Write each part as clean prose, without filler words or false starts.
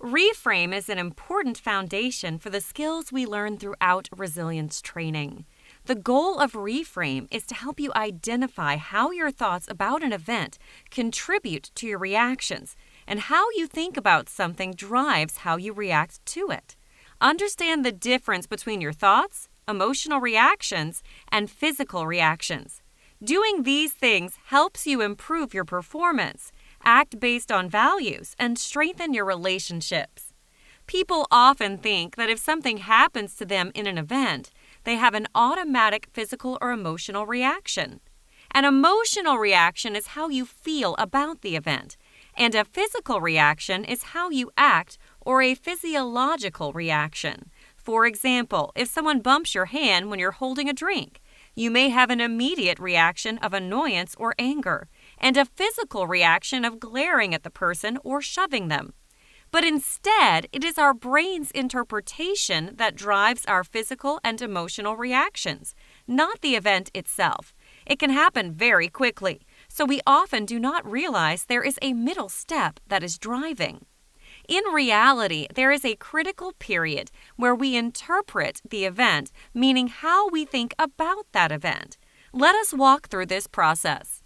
ReFrame is an important foundation for the skills we learn throughout resilience training. The goal of ReFrame is to help you identify how your thoughts about an event contribute to your reactions, and how you think about something drives how you react to it. Understand the difference between your thoughts, emotional reactions, and physical reactions. Doing these things helps you improve your performance, act based on values, and strengthen your relationships. People often think that if something happens to them in an event, they have an automatic physical or emotional reaction. An emotional reaction is how you feel about the event, and a physical reaction is how you act or a physiological reaction. For example, if someone bumps your hand when you're holding a drink, you may have an immediate reaction of annoyance or anger, and a physical reaction of glaring at the person or shoving them. But instead, it is our brain's interpretation that drives our physical and emotional reactions, not the event itself. It can happen very quickly, so we often do not realize there is a middle step that is driving. In reality, there is a critical period where we interpret the event, meaning how we think about that event. Let us walk through this process.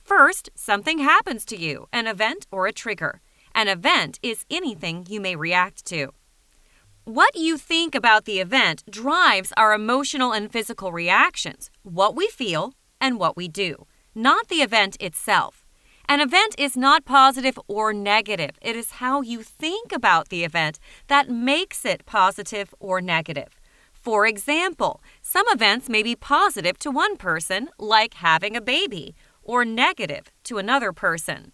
First, something happens to you, an event or a trigger. An event is anything you may react to. What you think about the event drives our emotional and physical reactions, what we feel and what we do, not the event itself. An event is not positive or negative. It is how you think about the event that makes it positive or negative. For example, some events may be positive to one person, like having a baby, or negative to another person.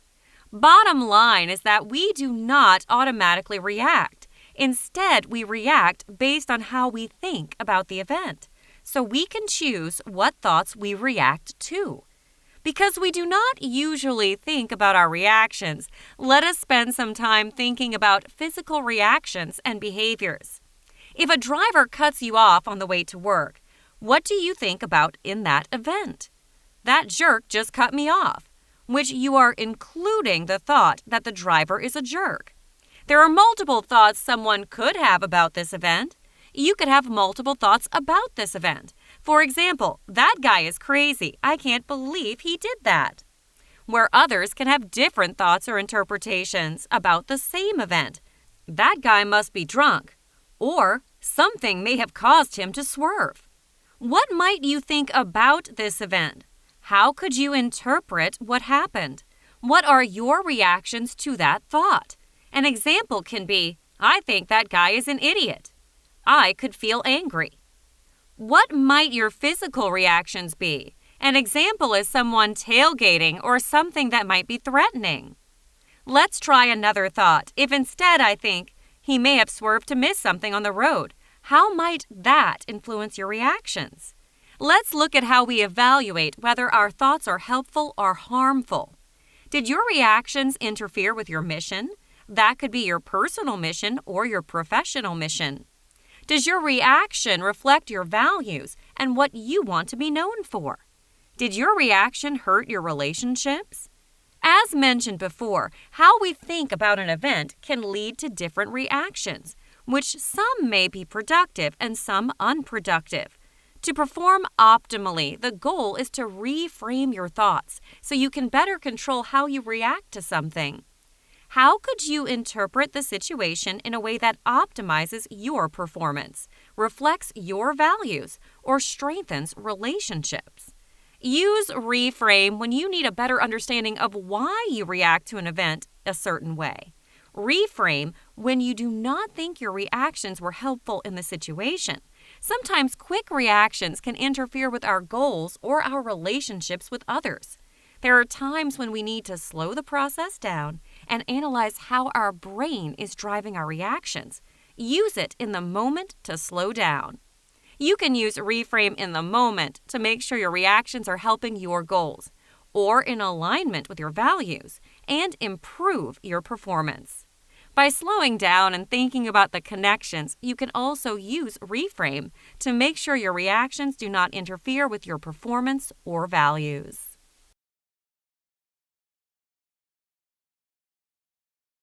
Bottom line is that we do not automatically react. Instead, we react based on how we think about the event. So we can choose what thoughts we react to. Because we do not usually think about our reactions, let us spend some time thinking about physical reactions and behaviors. If a driver cuts you off on the way to work, what do you think about in that event? That jerk just cut me off, which you are including the thought that the driver is a jerk. There are multiple thoughts someone could have about this event. You could have multiple thoughts about this event. For example, that guy is crazy. I can't believe he did that. Where others can have different thoughts or interpretations about the same event. That guy must be drunk. Or something may have caused him to swerve. What might you think about this event? How could you interpret what happened? What are your reactions to that thought? An example can be, I think that guy is an idiot. I could feel angry. What might your physical reactions be? An example is someone tailgating or something that might be threatening. Let's try another thought. If instead I think, he may have swerved to miss something on the road, how might that influence your reactions? Let's look at how we evaluate whether our thoughts are helpful or harmful. Did your reactions interfere with your mission? That could be your personal mission or your professional mission. Does your reaction reflect your values and what you want to be known for? Did your reaction hurt your relationships? As mentioned before, how we think about an event can lead to different reactions, which some may be productive and some unproductive. To perform optimally, the goal is to reframe your thoughts so you can better control how you react to something. How could you interpret the situation in a way that optimizes your performance, reflects your values, or strengthens relationships? Use ReFrame when you need a better understanding of why you react to an event a certain way. ReFrame when you do not think your reactions were helpful in the situation. Sometimes quick reactions can interfere with our goals or our relationships with others. There are times when we need to slow the process down and analyze how our brain is driving our reactions. Use it in the moment to slow down. You can use ReFrame in the moment to make sure your reactions are helping your goals or in alignment with your values and improve your performance. By slowing down and thinking about the connections, you can also use ReFrame to make sure your reactions do not interfere with your performance or values.